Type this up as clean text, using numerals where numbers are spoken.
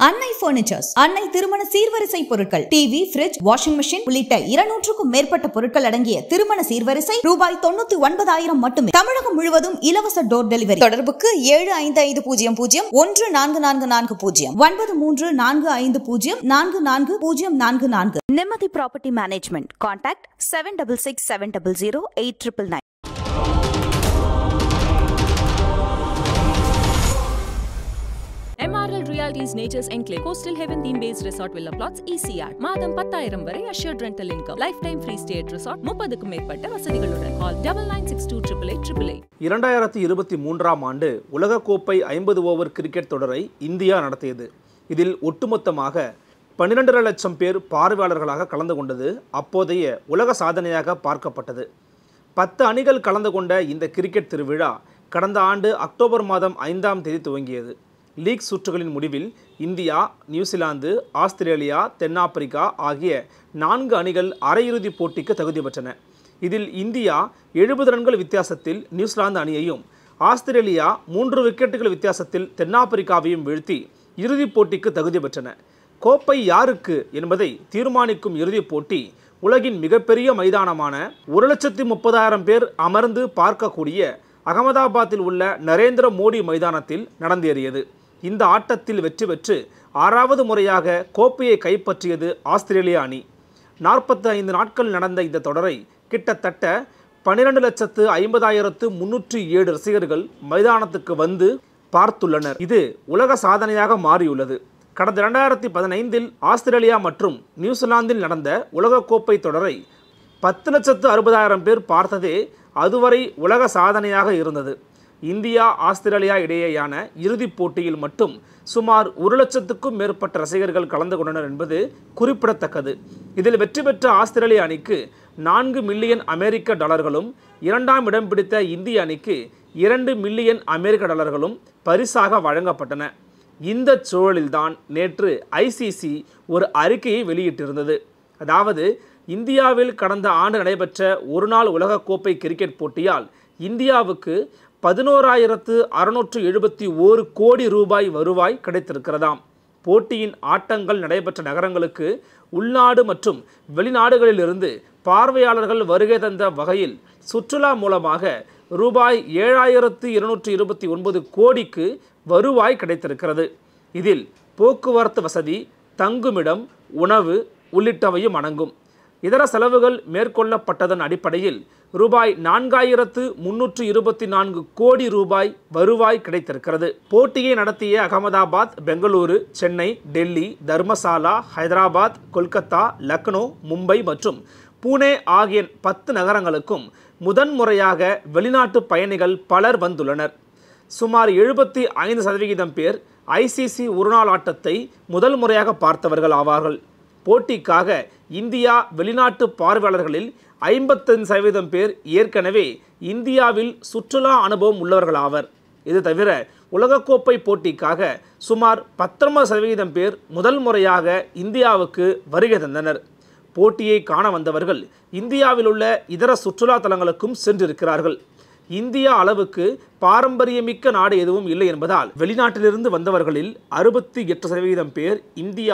அன்னை பர்னிச்சர்ஸ், அன்னை திருமண சீர்வரிசை பொருட்கள், டிவி, ஃபிரிட்ஜ், வாஷிங் மெஷின் உள்ளிட்ட 200க்கும் மேற்பட்ட பொருட்கள் அடங்கிய திருமண சீர்வரிசை ரூபாய் 99,000 மட்டுமே. தமிழகம் முழுவதும் இலவச டோர் டெலிவரி. தொடர்புக்கு 7550144440 9345044044. நிம்மதி property management. Contact 7667008999. MRL Realty's Nature's Enclave Coastal Heaven theme-based resort villa plots ECR. மாதம் 10,000 வரை assured rental income. Lifetime free stay at resort. 30க்கும் மேற்பட்ட வசதிகளுடன். Call 9962888888. 2023ஆம் ஆண்டு உலகக்கோப்பை 50 ஓவர் கிரிக்கெட் தொடரை இந்தியா நடத்தியது. இதில் ஒட்டுமொத்தமாக 12 லட்சம் பேர் பார்வையாளர்களாக கலந்து கொண்டது அப்போதைய உலக சாதனையாக பார்க்கப்பட்டது. 10 அணிகள் கலந்து கொண்ட இந்த கிரிக்கெட் திருவிழா கடந்த ஆண்டு அக்டோபர் மாதம் 5ஆம் தேதி துவங்கியது. லீக் சுற்றுகளின் முடிவில் இந்தியா, நியூசிலாந்து, ஆஸ்திரேலியா, தென்னாப்பிரிக்கா ஆகிய 4 அணிகள் அரையிறுதிப் போட்டிக்கு தகுதி பெற்றன. இதில் இந்தியா 70 ரன்கள் வித்தியாசத்தில் நியூசிலாந்து அணியையும், ஆஸ்திரேலியா 3 விக்கெட்டுகள் வித்தியாசத்தில் தென்னாப்பிரிக்காவையும் வீழ்த்தி இறுதிப் போட்டிக்கு தகுதி பெற்றன. கோப்பை யாருக்கு என்பதை தீர்மானிக்கும் இறுதிப் போட்டி உலகின் மிகப்பெரிய மைதானமான 1,30,000 பேர் அமர்ந்து பார்க்கக்கூடிய அகமதாபாத்தில் உள்ள நரேந்திர மோடி மைதானத்தில் நடந்தேறியது. இந்த ஆட்டத்தில் வெற்றி பெற்று 6வது முறையாக கோப்பையை கைப்பற்றியது ஆஸ்திரேலியா அணி. 45 நாட்கள் நடந்த இந்த தொடரை கிட்டத்தட்ட 12,50,307 ரசிகர்கள் மைதானத்துக்கு வந்து பார்த்துள்ளனர். இது உலக சாதனையாக மாறியுள்ளது. கடந்த 2015இல் ஆஸ்திரேலியா மற்றும் நியூசிலாந்தில் நடந்த உலகக்கோப்பை தொடரை 10,60,000 பேர் பார்த்ததே அதுவரை உலக சாதனையாக இருந்தது. இந்தியா, ஆஸ்திரேலியா இடையேயான இறுதிப் போட்டியில் மட்டும் சுமார் 1,00,000க்கும் மேற்பட்ட ரசிகர்கள் கலந்து கொண்டனர் என்பது குறிப்பிடத்தக்கது. இதில் வெற்றி பெற்ற ஆஸ்திரேலிய அணிக்கு 4 மில்லியன் அமெரிக்க டாலர்களும், 2ஆம் இடம் பிடித்த இந்திய அணிக்கு 2 மில்லியன் அமெரிக்க டாலர்களும் பரிசாக வழங்கப்பட்டன. இந்த சூழலில்தான் நேற்று ICC ஒரு அறிக்கையை வெளியிட்டிருந்தது. அதாவது, இந்தியாவில் கடந்த ஆண்டு நடைபெற்ற ஒருநாள் உலகக்கோப்பை கிரிக்கெட் போட்டியால் இந்தியாவுக்கு 11,671 கோடி ரூபாய் வருவாய் கிடைத்திருக்கிறதாம். போட்டியின் ஆட்டங்கள் நடைபெற்ற நகரங்களுக்கு உள்நாடு மற்றும் வெளிநாடுகளிலிருந்து பார்வையாளர்கள் வருகை தந்த வகையில் சுற்றுலா மூலமாக ரூபாய் 7,229 கோடிக்கு வருவாய் கிடைத்திருக்கிறது. இதில் போக்குவரத்து வசதி, தங்குமிடம், உணவு உள்ளிட்டவையும் அடங்கும். இதர செலவுகள் மேற்கொள்ளப்பட்டதன் அடிப்படையில் ரூபாய் 4,324 கோடி ரூபாய் வருவாய் கிடைத்திருக்கிறது. போட்டியை நடத்திய அகமதாபாத், பெங்களூரு, சென்னை, டெல்லி, தர்மசாலா, ஹைதராபாத், கொல்கத்தா, லக்னோ, மும்பை மற்றும் புனே ஆகிய 10 நகரங்களுக்கும் முதன்முறையாக வெளிநாட்டு பயணிகள் பலர் வந்துள்ளனர். சுமார் 75% பேர் ICC ஒருநாள் ஆட்டத்தை முதல் முறையாக பார்த்தவர்கள் ஆவார்கள். போட்டிக்காக இந்தியா வெளிநாட்டு பார்வையாளர்களில் 55% பேர் ஏற்கனவே இந்தியாவில் சுற்றுலா அனுபவம் உள்ளவர்களாவர். இது தவிர உலகக்கோப்பை போட்டிக்காக சுமார் 19% பேர் முதல் முறையாக இந்தியாவுக்கு வருகை தந்தனர். போட்டியை காண வந்தவர்கள் இந்தியாவில் உள்ள இதர சுற்றுலா தலங்களுக்கும் சென்றிருக்கிறார்கள். இந்தியா அளவுக்கு பாரம்பரியமிக்க நாடு எதுவும் இல்லை என்பதால் வெளிநாட்டிலிருந்து வந்தவர்களில் 68% பேர் இந்தியா